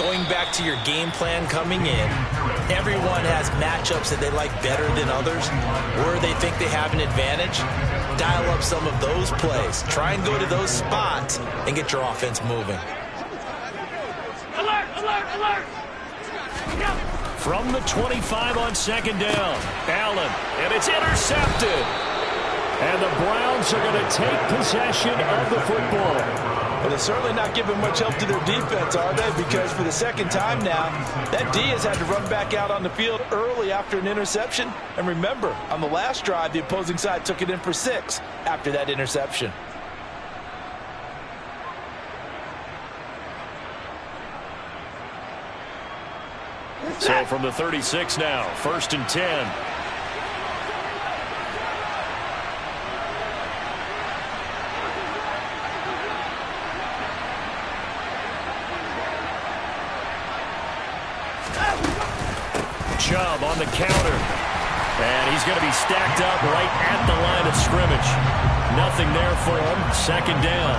Going back to your game plan coming in, everyone has matchups that they like better than others, where they think they have an advantage. Dial up some of those plays. Try and go to those spots and get your offense moving. Alert, alert, alert! From the 25 on second down, Allen, and it's intercepted. And the Browns are going to take possession of the football. Well, they're certainly not giving much help to their defense, are they? Because for the second time now, that D has had to run back out on the field early after an interception. And remember, on the last drive, the opposing side took it in for 6 after that interception. So from the 36 now, 1st and 10. Chubb on the counter. And he's going to be stacked up right at the line of scrimmage. Nothing there for him. 2nd down.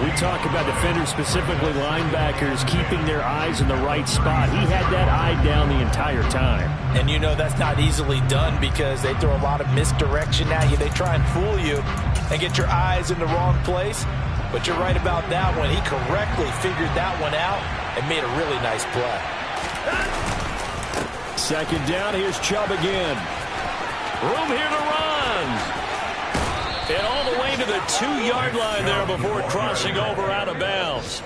We talk about defenders, specifically linebackers, keeping their eyes in the right spot. He had that eye down the entire time. And you know that's not easily done because they throw a lot of misdirection at you. They try and fool you and get your eyes in the wrong place. But you're right about that one. He correctly figured that one out and made a really nice play. 2nd down, here's Chubb again. Room here to run. And all the way to the 2-yard line there before crossing over out of bounds.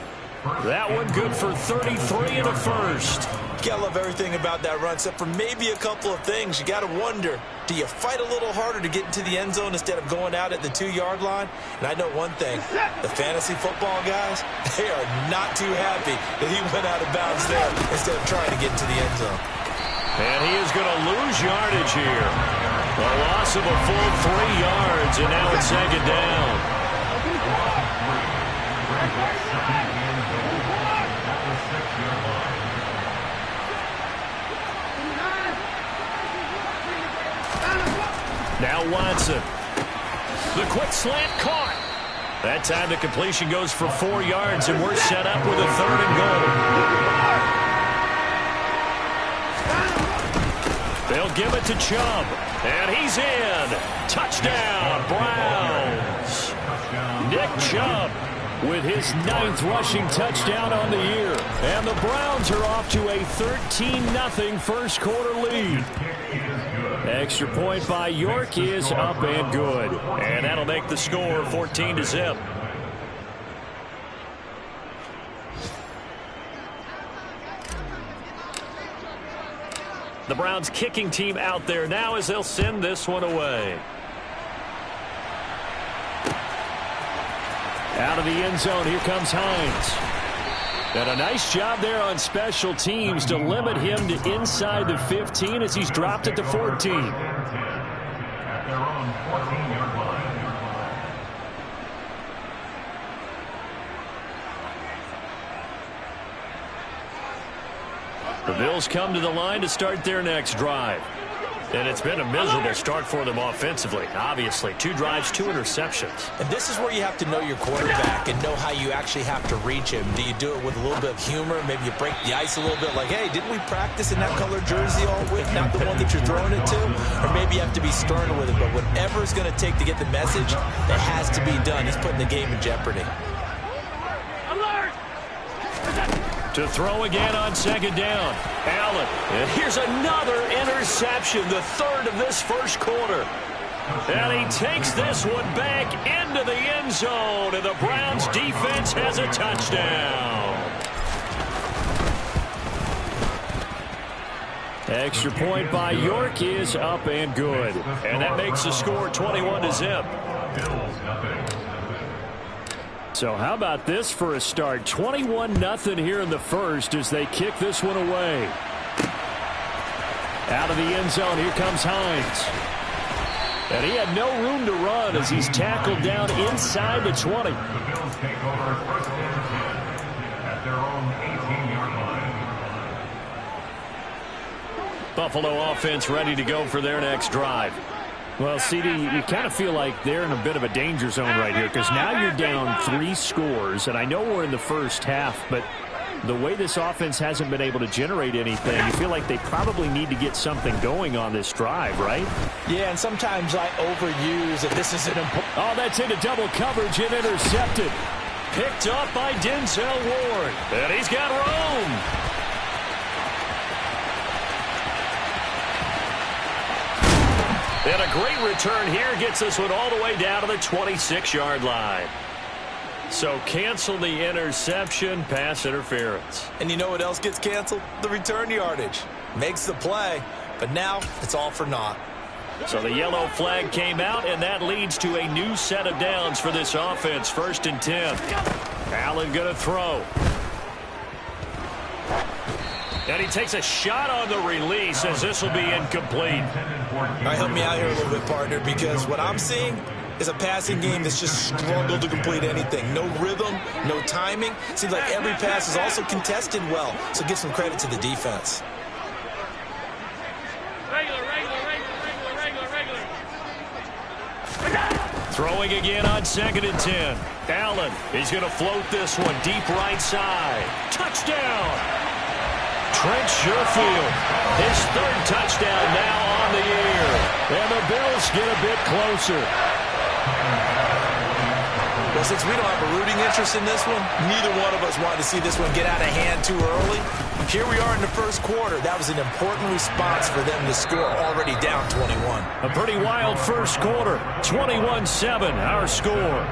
That one good for 33 and a first. You gotta love everything about that run, except for maybe a couple of things. You gotta wonder, do you fight a little harder to get into the end zone instead of going out at the 2-yard line? And I know one thing, the fantasy football guys, they are not too happy that he went out of bounds there instead of trying to get into the end zone. And he is going to lose yardage here. A loss of a full 3 yards, and now it's 2nd down. Now Watson. The quick slant caught. That time the completion goes for 4 yards, and we're set up with a 3rd and goal. They'll give it to Chubb, and he's in. Touchdown, Browns. Nick Chubb with his 9th rushing touchdown on the year. And the Browns are off to a 13-0 first quarter lead. Extra point by York is up and good. And that'll make the score 14-0. The Browns kicking team out there now as they'll send this one away. Out of the end zone, here comes Hines. And a nice job there on special teams to limit him to inside the 15 as he's dropped it to 14. At their own 14-yard line. The Bills come to the line to start their next drive. And it's been a miserable start for them offensively. Obviously, 2 drives, 2 interceptions. And this is where you have to know your quarterback and know how you actually have to reach him. Do you do it with a little bit of humor? Maybe you break the ice a little bit like, hey, didn't we practice in that color jersey all week, not the one that you're throwing it to? Or maybe you have to be sterner with it. But whatever it's going to take to get the message, that has to be done. He's putting the game in jeopardy. To throw again on 2nd down. Allen. And here's another interception, the 3rd of this first quarter. And he takes this one back into the end zone, and the Browns defense has a touchdown. Extra point by York is up and good. And that makes the score 21-0. So how about this for a start? 21-0 here in the first as they kick this one away. Out of the end zone, here comes Hines. And he had no room to run as he's tackled down inside the 20. The Bills take over 1st and 10 at their own 18-yard line. Buffalo offense ready to go for their next drive. Well, CD, you kind of feel like they're in a bit of a danger zone right here because now you're down 3 scores, and I know we're in the first half, but The way this offense hasn't been able to generate anything, you feel like they probably need to get something going on this drive, right? Yeah, and sometimes I overuse it. This is an important... Oh, that's into double coverage and intercepted. Picked up by Denzel Ward. And he's got room. And a great return here gets this one all the way down to the 26-yard line. So cancel the interception, pass interference. And you know what else gets canceled? The return yardage. Makes the play, but now it's all for naught. So the yellow flag came out, and that leads to a new set of downs for this offense. 1st and 10. Allen going to throw. And he takes a shot on the release as this will be incomplete. All right, help me out here a little bit, partner, because what I'm seeing is a passing game that's just struggled to complete anything. No rhythm, no timing. Seems like every pass is also contested well, so give some credit to the defense. Throwing again on 2nd and 10. Allen, he's going to float this one deep right side. Touchdown! Trent Sherfield, his 3rd touchdown now on the year. And the Bills get a bit closer. Well, since we don't have a rooting interest in this one, neither one of us wanted to see this one get out of hand too early. Here we are in the 1st quarter. That was an important response for them to score, already down 21. A pretty wild 1st quarter. 21-7, our score.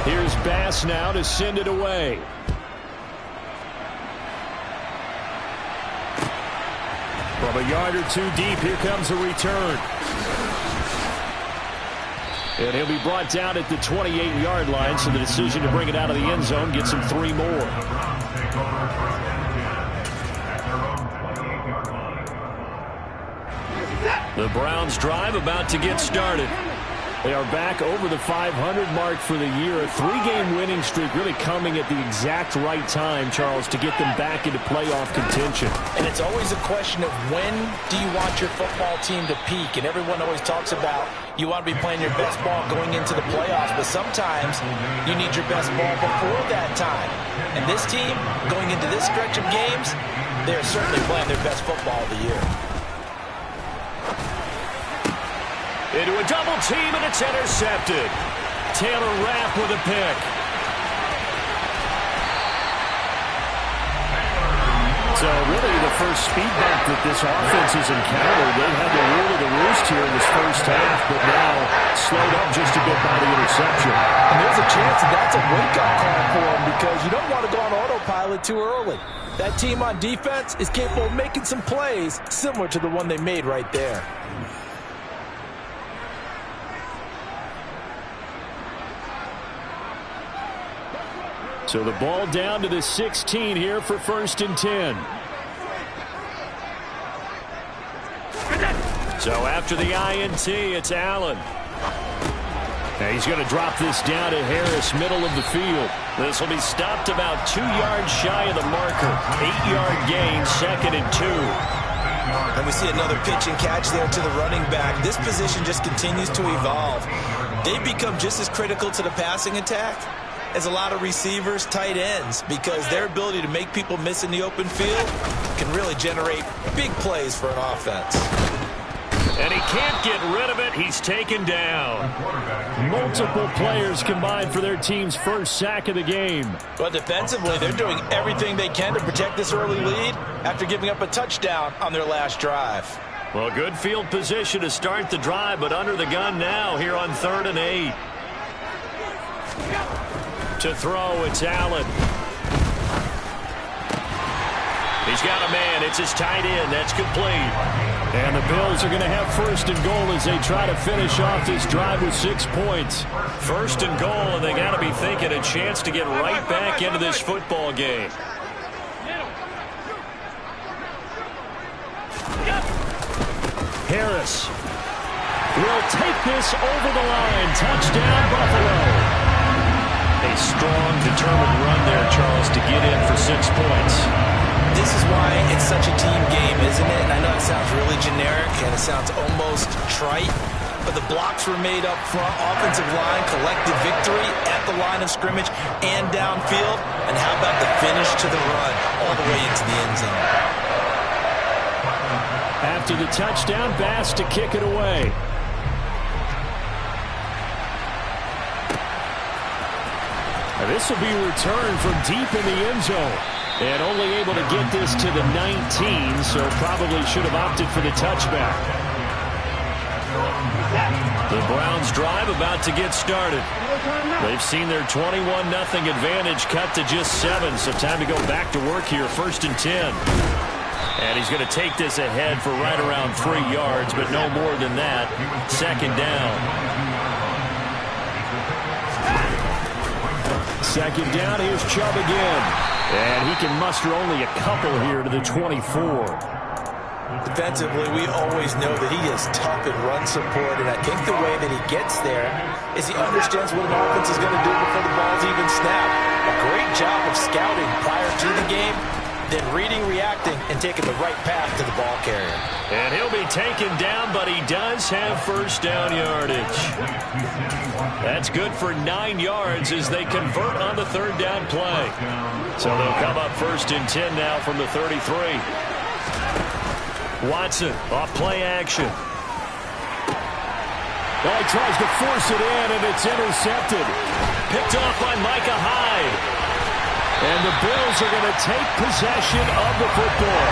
Here's Bass now to send it away. From a yard or two deep, here comes a return. And he'll be brought down at the 28-yard line, so the decision to bring it out of the end zone gets him 3 more. The Browns drive about to get started. They are back over the 500 mark for the year. A 3-game winning streak really coming at the exact right time, Charles, to get them back into playoff contention. And it's always a question of when do you want your football team to peak? And everyone always talks about you want to be playing your best ball going into the playoffs, but sometimes you need your best ball before that time. And this team, going into this stretch of games, they're certainly playing their best football of the year. Into a double team, and it's intercepted. Taylor Rapp with a pick. So really the first speed bump that this offense has encountered. They had the rule of the roost here in this 1st half, but now slowed up just a bit by the interception. And there's a chance that that's a wake-up call for them, because you don't want to go on autopilot too early. That team on defense is capable of making some plays similar to the one they made right there. So the ball down to the 16 here for 1st and 10. So after the INT, it's Allen. Now he's going to drop this down to Harris, middle of the field. This will be stopped about 2 yards shy of the marker. 8-yard gain, 2nd and 2. And we see another pitch and catch there to the running back. This position just continues to evolve. They become just as critical to the passing attack as a lot of receivers, tight ends, because their ability to make people miss in the open field can really generate big plays for an offense. And he can't get rid of it. He's taken down. Multiple players combined for their team's 1st sack of the game. But defensively, they're doing everything they can to protect this early lead after giving up a touchdown on their last drive. Well, good field position to start the drive, but under the gun now here on 3rd and 8. To throw, it's Allen. He's got a man. It's his tight end. That's complete. And the Bills are going to have 1st and goal as they try to finish off this drive with 6 points. 1st and goal, and they got to be thinking a chance to get right back into this football game. Harris will take this over the line. Touchdown, Buffalo. A strong, determined run there, Charles, to get in for 6 points. This is why it's such a team game, isn't it? And I know it sounds really generic and it sounds almost trite, but the blocks were made up front, offensive line, collective victory at the line of scrimmage and downfield. And how about the finish to the run all the way into the end zone? After the touchdown, Bass to kick it away. And this will be returned from deep in the end zone. And only able to get this to the 19, so probably should have opted for the touchback. The Browns drive about to get started. They've seen their 21-0 advantage cut to just 7, so time to go back to work here, 1st and 10. And he's going to take this ahead for right around 3 yards, but no more than that. 2nd down. 2nd down, here's Chubb again. And he can muster only a couple here to the 24. Defensively, we always know that he is tough in run support, and I think the way that he gets there is he understands what an offense is going to do before the ball's even snapped. A great job of scouting prior to the game, then reading, reacting, and taking the right path to the ball carrier. And he'll be taken down, but he does have 1st down yardage. That's good for 9 yards as they convert on the 3rd down play. So they'll come up 1st and 10 now from the 33. Watson off play action. Well, he tries to force it in, and it's intercepted. Picked off by Micah Hyde. And the Bills are going to take possession of the football.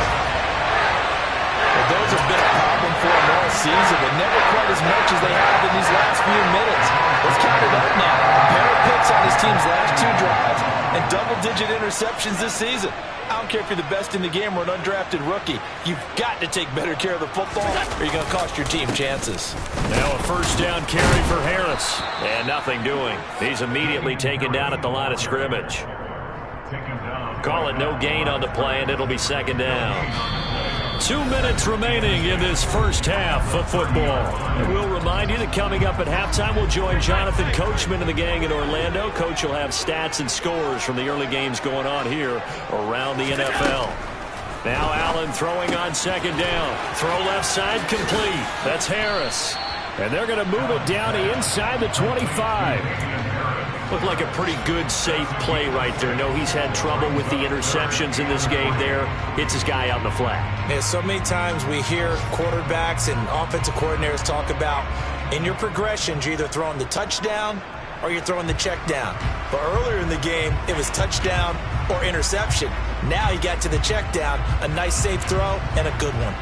Well, those have been a problem for them all season, but never quite as much as they have in these last few minutes. Let's count it up now. A pair of picks on his team's last 2 drives and double-digit interceptions this season. I don't care if you're the best in the game or an undrafted rookie. You've got to take better care of the football or you're going to cost your team chances. Now a 1st down carry for Harris. And nothing doing. He's immediately taken down at the line of scrimmage. Call it no gain on the play, and it'll be 2nd down. 2 minutes remaining in this first half of football. And we'll remind you that coming up at halftime, we'll join Jonathan Coachman and the gang in Orlando. Coach will have stats and scores from the early games going on here around the NFL. Now Allen throwing on 2nd down. Throw left side complete. That's Harris. And they're going to move it down inside the 25. Looked like a pretty good, safe play right there. No, he's had trouble with the interceptions in this game there. Hits his guy on the flat. Yeah, so many times we hear quarterbacks and offensive coordinators talk about in your progressions, you're either throwing the touchdown or you're throwing the check down. But earlier in the game, it was touchdown or interception. Now he got to the check down, a nice safe throw, and a good one.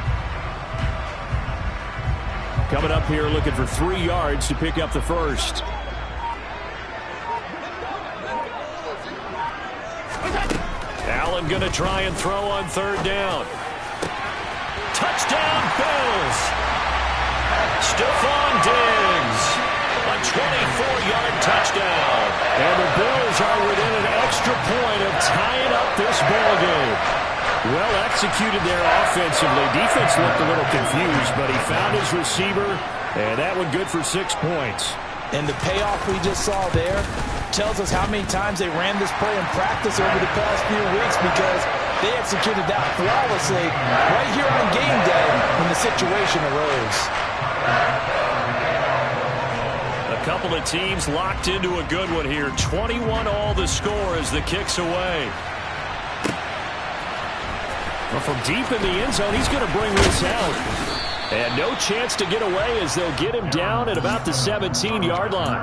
Coming up here looking for 3 yards to pick up the 1st. Allen going to try and throw on 3rd down. Touchdown, Bills. Stephon Diggs. A 24-yard touchdown. And the Bills are within an extra point of tying up this ball game. Well executed there offensively. Defense looked a little confused, but he found his receiver, and that one good for 6 points. And the payoff we just saw there tells us how many times they ran this play in practice over the past few weeks, because they executed that flawlessly right here on game day when the situation arose. A couple of teams locked into a good one here. 21 all the score as the kick's away. Well, from deep in the end zone, he's going to bring this out. And no chance to get away as they'll get him down at about the 17-yard line.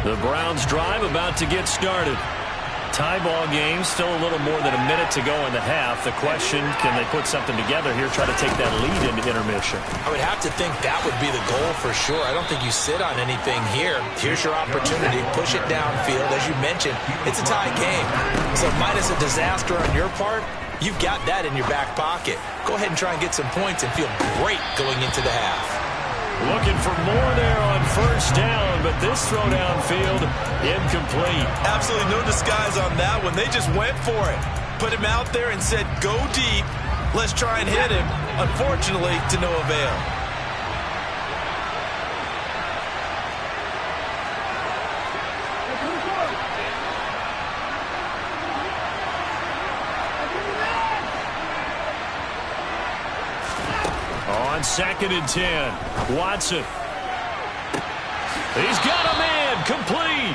The Browns drive about to get started. Tie ball game, still a little more than a minute to go in the half. The question, can they put something together here, try to take that lead into intermission? I would have to think that would be the goal for sure. I don't think you sit on anything here. Here's your opportunity. Push it downfield. As you mentioned, it's a tie game. So minus a disaster on your part, you've got that in your back pocket. Go ahead and try and get some points and feel great going into the half. Looking for more there on 1st down, but this throw downfield, incomplete. Absolutely no disguise on that one. They just went for it. Put him out there and said, go deep. Let's try and hit him. Unfortunately, to no avail. On 2nd and 10, Watson. He's got a man, complete.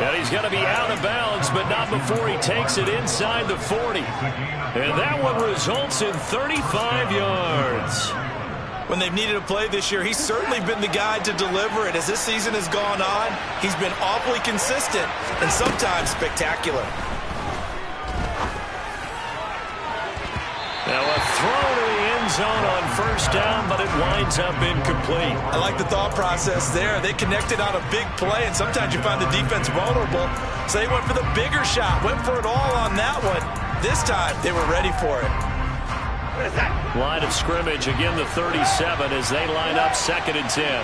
And he's going to be out of bounds, but not before he takes it inside the 40. And that one results in 35 yards. When they've needed a play this year, he's certainly been the guy to deliver it. As this season has gone on, he's been awfully consistent and sometimes spectacular. Now a throw to the end zone on 1st down, but it winds up incomplete. I like the thought process there. They connected on a big play, and sometimes you find the defense vulnerable. So they went for the bigger shot, went for it all on that one. This time, they were ready for it. Line of scrimmage, again the 37 as they line up 2nd and 10.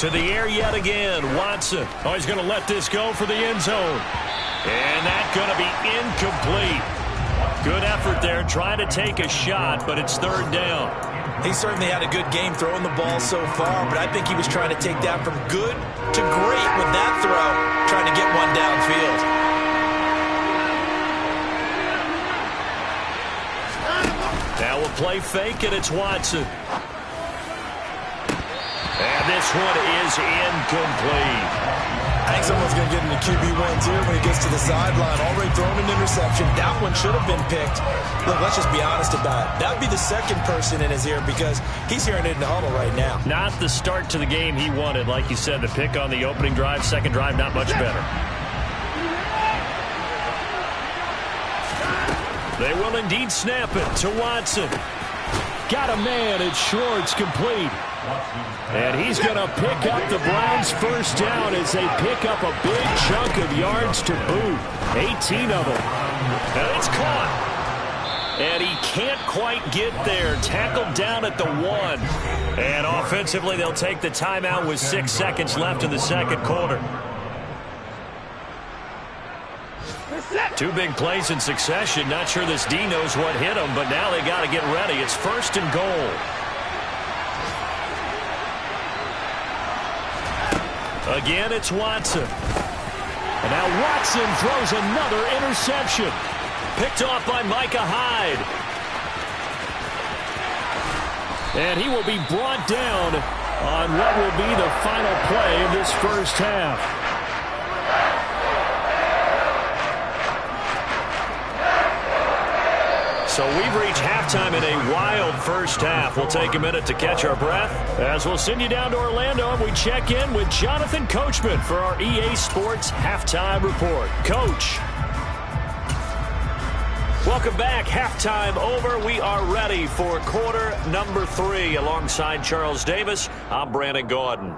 To the air yet again, Watson. Oh, he's going to let this go for the end zone. And that's going to be incomplete. Good effort there, trying to take a shot, but it's 3rd down. He certainly had a good game throwing the ball so far, but I think he was trying to take that from good to great with that throw, trying to get one downfield. Now a play fake, and it's Watson. And this one is incomplete. I think someone's going to get into QB1 here when he gets to the sideline. Already thrown an interception. That one should have been picked. Look, let's just be honest about it. That would be the second person in his ear because he's hearing it in the huddle right now. Not the start to the game he wanted. Like you said, the pick on the opening drive, second drive, not much better. They will indeed snap it to Watson. Got a man. It's Schwartz, complete. And he's going to pick up the Browns' 1st down as they pick up a big chunk of yards to boot. 18 of them. And it's caught. And he can't quite get there. Tackled down at the 1. And offensively, they'll take the timeout with 6 seconds left in the 2nd quarter. 2 big plays in succession. Not sure this D knows what hit him, but now they got to get ready. It's 1st and goal. Again, it's Watson. And now Watson throws another interception. Picked off by Micah Hyde. And he will be brought down on what will be the final play of this 1st half. So we've reached halftime in a wild 1st half. We'll take a minute to catch our breath as we'll send you down to Orlando and we check in with Jonathan Coachman for our EA Sports Halftime Report. Coach. Welcome back. Halftime over. We are ready for quarter number 3. Alongside Charles Davis, I'm Brandon Gaudin.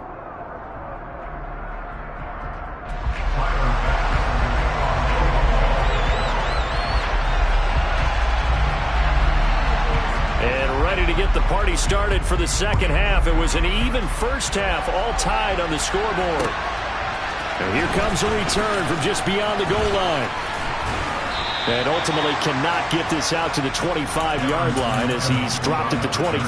To get the party started for the 2nd half. It was an even 1st half, all tied on the scoreboard. And here comes a return from just beyond the goal line. And ultimately cannot get this out to the 25-yard line as he's dropped at the 23.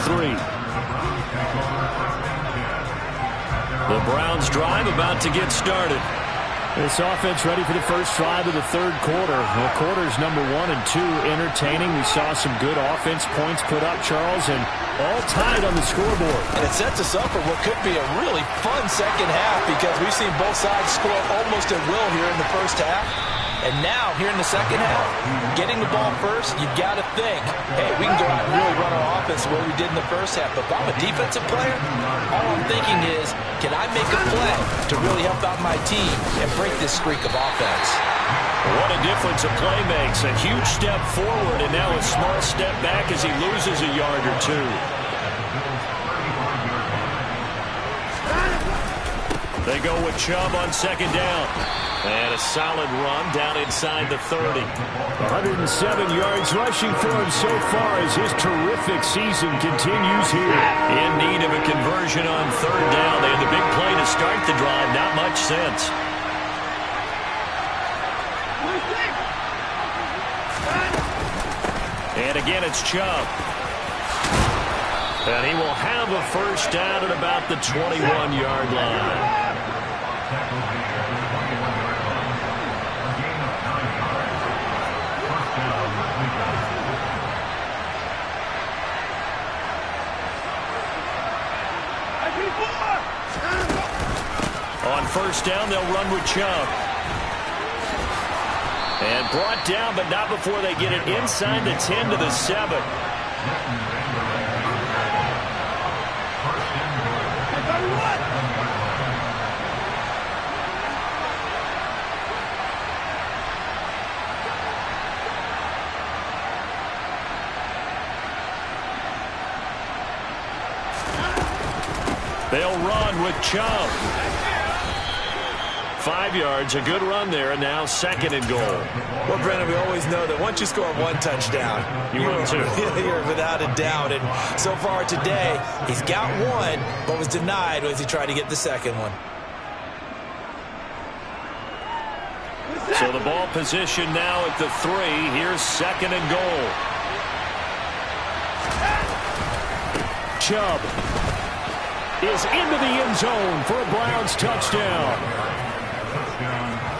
The Browns drive about to get started. This offense ready for the 1st drive of the 3rd quarter. Well, quarters number 1 and 2 entertaining. We saw some good offense points put up, Charles, and all tied on the scoreboard. And it sets us up for what could be a really fun 2nd half because we've seen both sides score almost at will here in the 1st half. And now, here in the 2nd half, getting the ball first, you've got to think, hey, we can go out and really run our offense the way we did in the 1st half. But if I'm a defensive player, all I'm thinking is, can I make a play to really help out my team and break this streak of offense? What a difference a play makes. A huge step forward and now a small step back as he loses a yard or 2. They go with Chubb on 2nd down. And a solid run down inside the 30. 107 yards rushing for him so far as his terrific season continues here. In need of a conversion on 3rd down. They had the big play to start the drive. Not much sense. And again, it's Chubb. And he will have a 1st down at about the 21-yard line. On first down, they'll run with Chubb. And brought down, but not before they get it inside the 10 to the 7. They'll run with Chubb. 5 yards, a good run there, and now 2nd and goal. Well, Brandon, we always know that once you score 1 touchdown, you're without a doubt. And so far today, he's got 1, but was denied as he tried to get the 2nd one. So the ball position now at the 3. Here's 2nd and goal. Chubb is into the end zone for a Browns touchdown.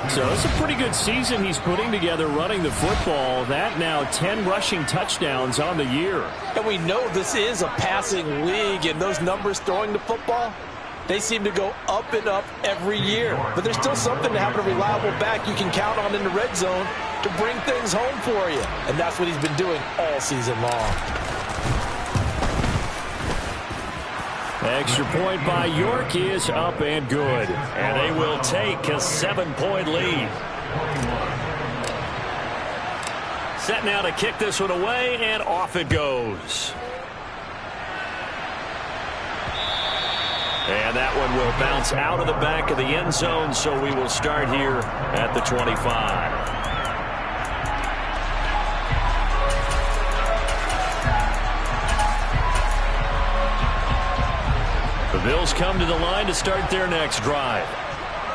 So it's a pretty good season he's putting together running the football. That now 10 rushing touchdowns on the year. And we know this is a passing league, and those numbers throwing the football, they seem to go up and up every year. But there's still something to having a reliable back you can count on in the red zone to bring things home for you. And that's what he's been doing all season long. Extra point by York is up and good. And they will take a 7-point lead. Set now to kick this one away, and off it goes. And that one will bounce out of the back of the end zone, so we will start here at the 25. The Bills come to the line to start their next drive.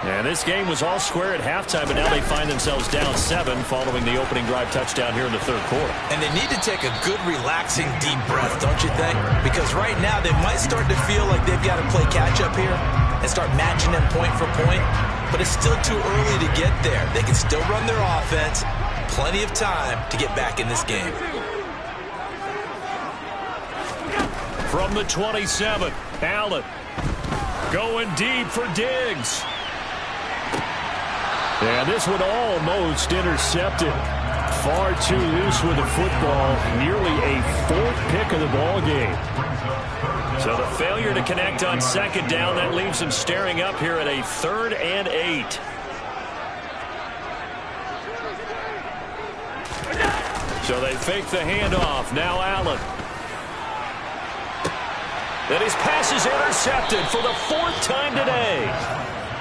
And this game was all square at halftime, but now they find themselves down 7 following the opening drive touchdown here in the 3rd quarter. And they need to take a good, relaxing, deep breath, don't you think? Because right now they might start to feel like they've got to play catch-up here and start matching them point for point. But it's still too early to get there. They can still run their offense. Plenty of time to get back in this game. From the 27, Allen going deep for Diggs. And this one almost intercepted. Far too loose with the football. Nearly a 4th pick of the ball game. So the failure to connect on 2nd down, that leaves him staring up here at a 3rd and 8. So they fake the handoff. Now Allen. And his pass is intercepted for the 4th time today.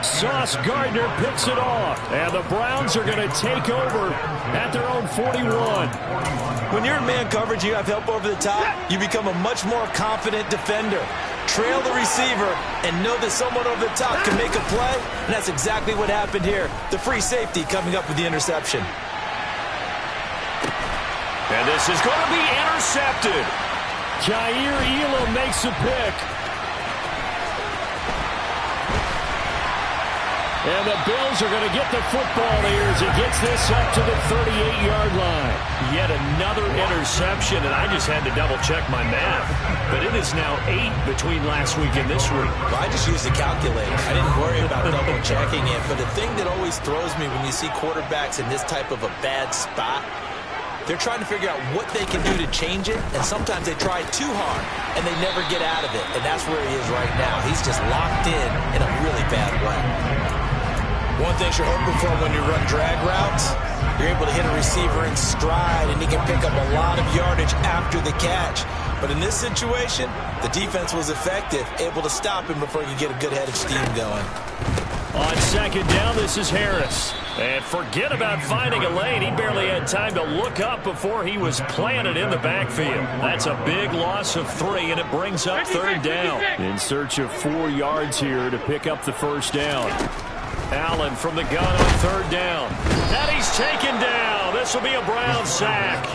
Sauce Gardner picks it off. And the Browns are going to take over at their own 41. When you're in man coverage, you have help over the top, you become a much more confident defender. Trail the receiver and know that someone over the top can make a play, and that's exactly what happened here. The free safety coming up with the interception. And this is going to be intercepted. Jair Elam makes a pick. And the Bills are going to get the football here as he gets this up to the 38-yard line. Yet another interception, and I just had to double-check my math. But it is now 8 between last week and this week. Well, I just used the calculator. I didn't worry about double-checking it. But the thing that always throws me when you see quarterbacks in this type of a bad spot, they're trying to figure out what they can do to change it, and sometimes they try too hard, and they never get out of it. And that's where he is right now. He's just locked in a really bad way. One thing you're hoping for when you run drag routes, you're able to hit a receiver in stride, and he can pick up a lot of yardage after the catch. But in this situation, the defense was effective, able to stop him before he could get a good head of steam going. On 2nd down, this is Harris. And forget about finding a lane. He barely had time to look up before he was planted in the backfield. That's a big loss of 3, and it brings up 3rd down. In search of 4 yards here to pick up the 1st down. Allen from the gun on 3rd down. And he's taken down. This will be a Brown sack.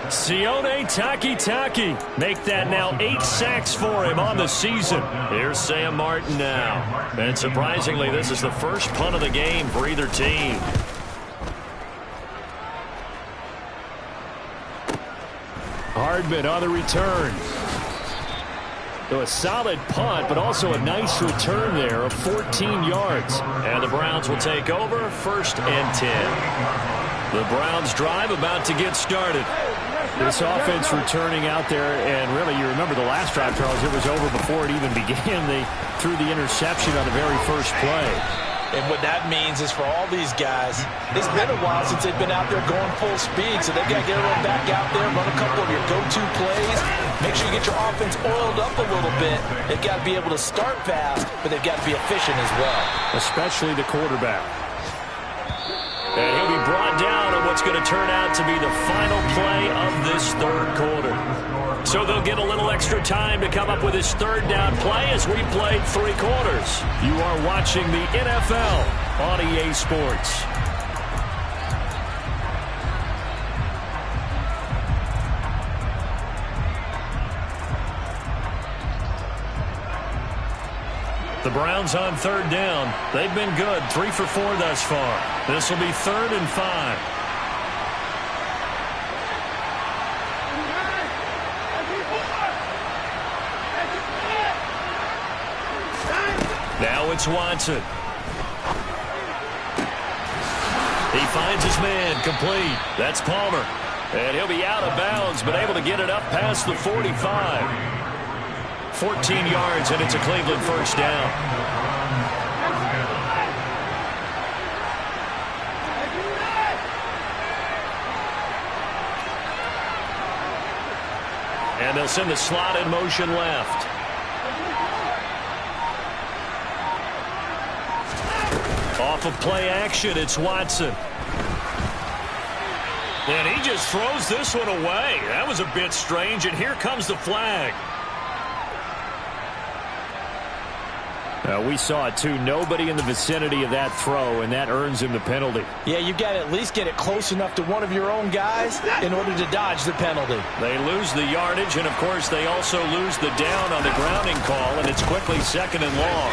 Sione Takitaki make that now 8 sacks for him on the season. Here's Sam Martin now. And surprisingly, this is the first punt of the game for either team. Hardman on the return. So a solid punt, but also a nice return there of 14 yards. And the Browns will take over 1st and 10. The Browns drive about to get started. This offense returning out there, and really, you remember the last drive, Charles, it was over before it even began. They threw the interception on the very first play. And what that means is for all these guys, it's been a while since they've been out there going full speed, so they've got to get everyone back out there, run a couple of your go-to plays, make sure you get your offense oiled up a little bit. They've got to be able to start fast, but they've got to be efficient as well. Especially the quarterback. And he'll be brought down on what's going to turn out to be the final play of this 3rd quarter. So they'll get a little extra time to come up with his 3rd down play as we played 3 quarters. You are watching the NFL on EA Sports. The Browns on 3rd down. They've been good, 3 for 4 thus far. This will be 3rd and 5. Now it's Watson. He finds his man, complete. That's Palmer. And he'll be out of bounds, but able to get it up past the 45. 14 yards, and it's a Cleveland 1st down. And they'll send the slot in motion left. Off of play action, it's Watson. And he just throws this one away. That was a bit strange, and here comes the flag. We saw it, too. Nobody in the vicinity of that throw, and that earns him the penalty. Yeah, you've got to at least get it close enough to one of your own guys in order to dodge the penalty. They lose the yardage, and, of course, they also lose the down on the grounding call, and it's quickly 2nd and long.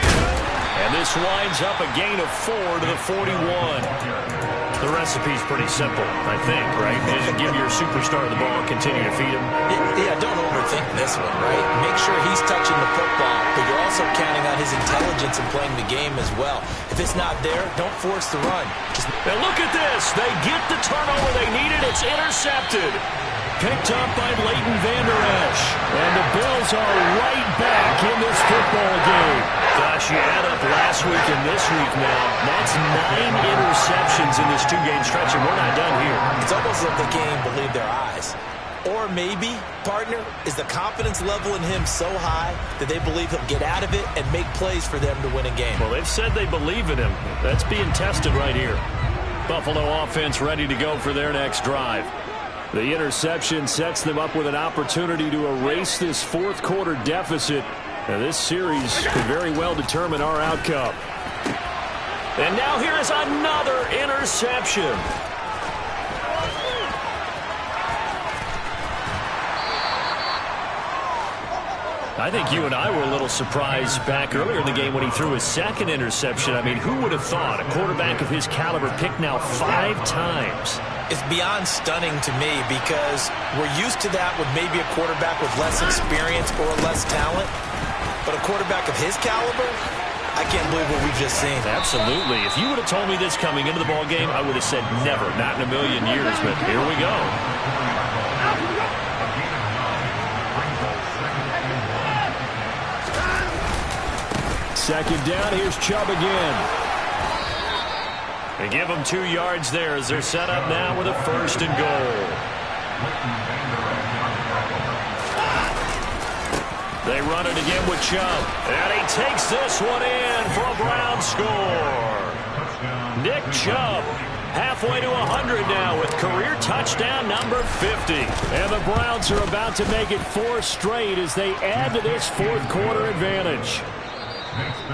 And this winds up a gain of 4 to the 41. The recipe's pretty simple, I think, right? Just give your superstar the ball, continue to feed him. Yeah, don't overthink this one, right? Make sure he's touching the football, but you're also counting on his intelligence in playing the game as well. If it's not there, don't force the run. Now look at this. They get the turnover they needed. It's intercepted. Picked up by Leighton Vander Esch. And the Bills are right back in this football game. Gosh, you add up last week and this week now. That's 9 interceptions in this 2-game stretch, and we're not done here. It's almost like they can't even believe their eyes. Or maybe, partner, is the confidence level in him so high that they believe he'll get out of it and make plays for them to win a game. Well, they've said they believe in him. That's being tested right here. Buffalo offense ready to go for their next drive. The interception sets them up with an opportunity to erase this 4th quarter deficit. Now, this series could very well determine our outcome. And now here is another interception. I think you and I were a little surprised back earlier in the game when he threw his 2nd interception. I mean, who would have thought a quarterback of his caliber picked now 5 times? It's beyond stunning to me because we're used to that with maybe a quarterback with less experience or less talent. But a quarterback of his caliber, I can't believe what we've just seen. Absolutely. If you would have told me this coming into the ball game, I would have said never, not in a million years. But here we go. Second down, here's Chubb again. They give them 2 yards there as they're set up now with a 1st and goal. They run it again with Chubb. And he takes this one in for a Brown score. Nick Chubb halfway to 100 now with career touchdown number 50. And the Browns are about to make it 4 straight as they add to this 4th quarter advantage.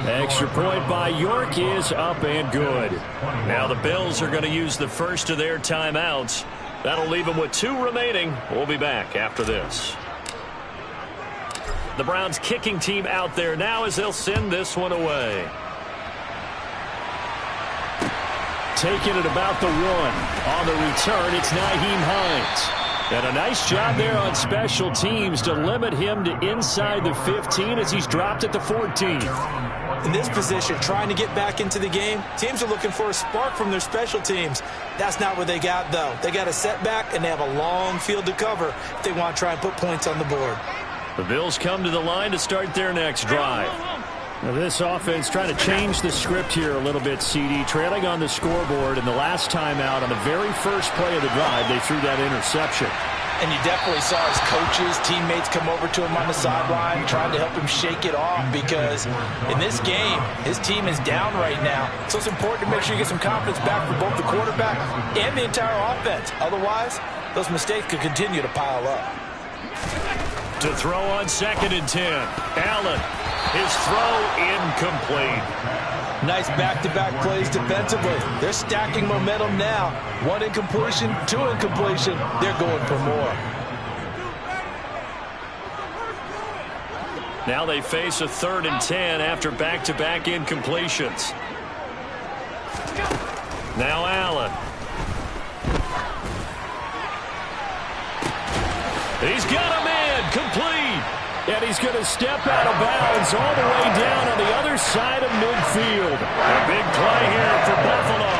Extra point by York is up and good. Now the Bills are going to use the first of their timeouts. That'll leave them with 2 remaining. We'll be back after this. The Browns kicking team out there now as they'll send this one away. Taking it about the 1. On the return, it's Nyheim Hines. And a nice job there on special teams to limit him to inside the 15 as he's dropped at the 14. In this position, trying to get back into the game, teams are looking for a spark from their special teams. That's not what they got, though. They got a setback, and they have a long field to cover if they want to try and put points on the board. The Bills come to the line to start their next drive. Now this offense trying to change the script here a little bit, CD. Trailing on the scoreboard, and the last time out on the very first play of the drive, they threw that interception. And you definitely saw his coaches, teammates come over to him on the sideline trying to help him shake it off because in this game, his team is down right now. So it's important to make sure you get some confidence back for both the quarterback and the entire offense. Otherwise, those mistakes could continue to pile up. To throw on 2nd and 10. Allen. His throw incomplete. Nice back-to-back plays defensively. They're stacking momentum now. 1 incompletion, 2 incompletion. They're going for more. Now they face a 3rd and 10 after back-to-back incompletions. Now Allen. He's got him in. Complete. And he's going to step out of bounds all the way down on the other side of midfield. A big play here for Buffalo.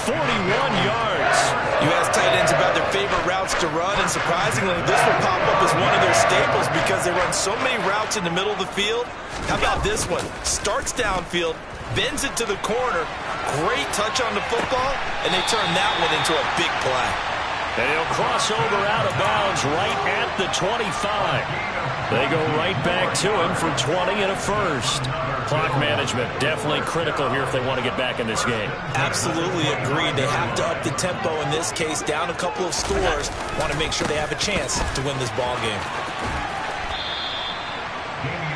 41 yards. You ask tight ends about their favorite routes to run, and surprisingly, this will pop up as one of their staples because they run so many routes in the middle of the field. How about this one? Starts downfield, bends it to the corner, great touch on the football, and they turn that one into a big play. And he'll cross over out of bounds right at the 25. They go right back to him for 20 and a first. Clock management definitely critical here if they want to get back in this game. Absolutely agreed. They have to up the tempo in this case, down a couple of scores. Want to make sure they have a chance to win this ball game.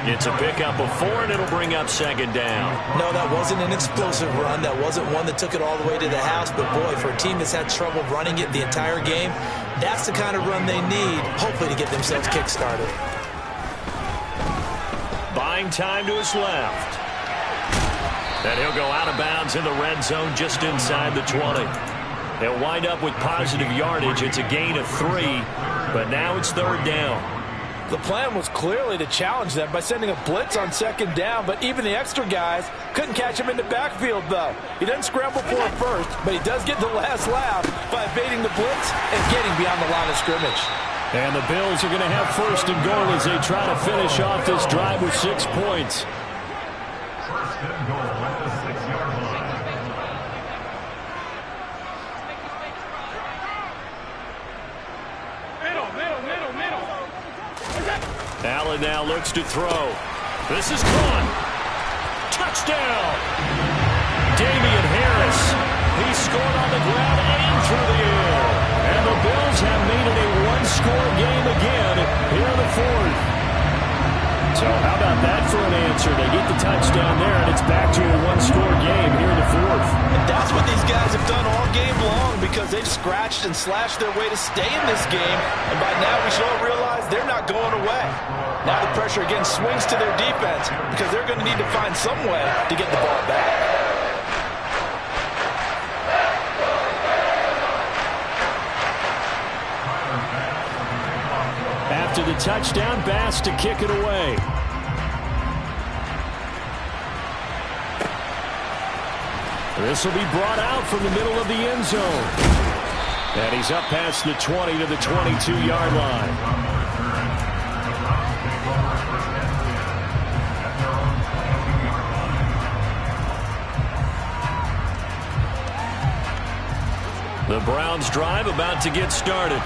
It's a pickup of 4, and it'll bring up 2nd down. No, that wasn't an explosive run. That wasn't one that took it all the way to the house. But, boy, for a team that's had trouble running it the entire game, that's the kind of run they need, hopefully, to get themselves kick-started. Buying time to his left. And he'll go out of bounds in the red zone just inside the 20. They'll wind up with positive yardage. It's a gain of 3, but now it's 3rd down. The plan was clearly to challenge them by sending a blitz on 2nd down, but even the extra guys couldn't catch him in the backfield, though. He doesn't scramble for it first, but he does get the last laugh by evading the blitz and getting beyond the line of scrimmage. And the Bills are going to have 1st and goal as they try to finish off this drive with 6 points. 1st and goal at the 6-yard line. Allen now looks to throw. This is caught. Touchdown. Damian Harris. He scored on the ground and through the air. And the Bills have made it a 1-score game again here in the 4th. So how about that for an answer? They get the touchdown there, and it's back to a 1-score game here in the 4th. And that's what these guys have done all game long because they've scratched and slashed their way to stay in this game. And by now we should all realize they're not going away. Now the pressure again swings to their defense because they're going to need to find some way to get the ball back. After the touchdown, Bass to kick it away. This will be brought out from the middle of the end zone. And he's up past the 20 to the 22-yard line. The Browns drive about to get started.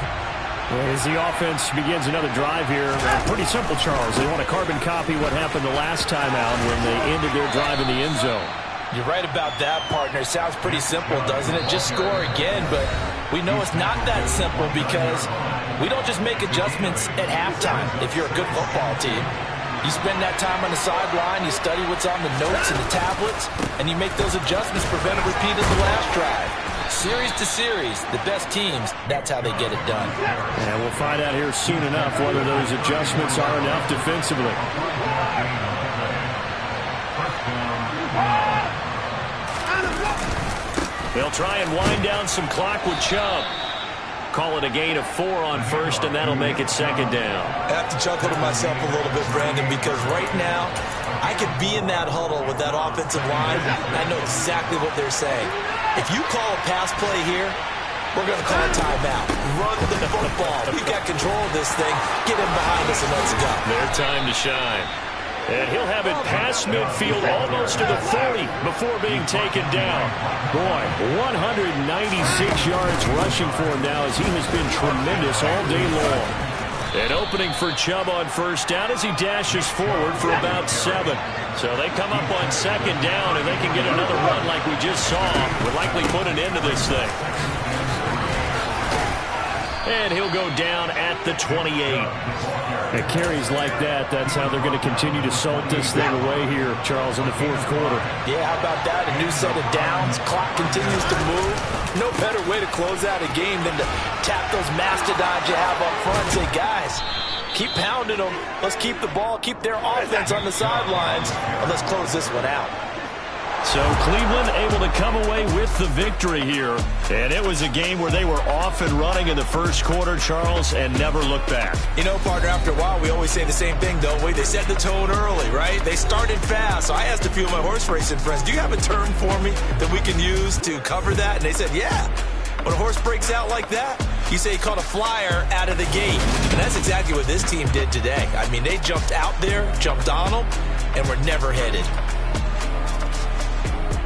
As the offense begins another drive here, pretty simple, Charles. They want to carbon copy what happened the last time out when they ended their drive in the end zone. You're right about that, partner. Sounds pretty simple, doesn't it? Just score again, but we know it's not that simple because we don't just make adjustments at halftime if you're a good football team. You spend that time on the sideline, you study what's on the notes and the tablets, and you make those adjustments to prevent a repeat of the last drive. Series to series, the best teams, that's how they get it done. And we'll find out here soon enough whether those adjustments are enough defensively. They'll try and wind down some clock with Chubb. call it a gain of 4 on first, and that'll make it second down. I have to chuckle to myself a little bit, Brandon, because right now I could be in that huddle with that offensive line, and I know exactly what they're saying. If you call a pass play here, we're going to call a timeout. Run the football. We've got control of this thing. Get in behind us and let's go. Their time to shine. And he'll have it past midfield almost to the 30 before being taken down. Boy, 196 yards rushing for him now as he has been tremendous all day long. An opening for Chubb on first down as he dashes forward for about 7. So they come up on second down, and they can get another run like we just saw. Would likely put an end to this thing. And he'll go down at the 28. At carries like that, that's how they're going to continue to salt this thing away here, Charles, in the fourth quarter. Yeah, how about that? A new set of downs. Clock continues to move. No better way to close out a game than to tap those mastodons you have up front and say, guys, keep pounding them. Let's keep the ball, keep their offense on the sidelines, and let's close this one out. So Cleveland able to come away with the victory here. And it was a game where they were off and running in the first quarter, Charles, and never looked back. You know, partner, after a while, we always say the same thing, don't we? They set the tone early, right? They started fast. So I asked a few of my horse racing friends, do you have a term for me that we can use to cover that? And they said, yeah. When a horse breaks out like that, you say he caught a flyer out of the gate. And that's exactly what this team did today. I mean, they jumped out there, jumped on them, and were never headed.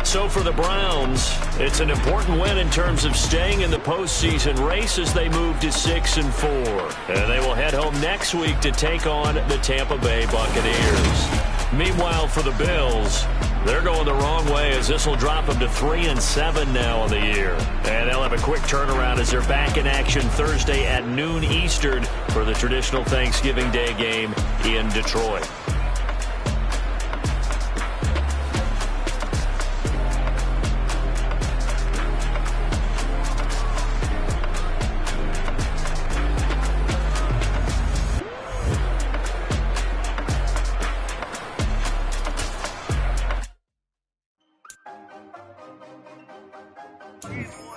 So for the Browns, it's an important win in terms of staying in the postseason race as they move to 6-4. And they will head home next week to take on the Tampa Bay Buccaneers. Meanwhile, for the Bills, they're going the wrong way as this will drop them to 3-7 now on the year. And they'll have a quick turnaround as they're back in action Thursday at noon Eastern for the traditional Thanksgiving Day game in Detroit. East.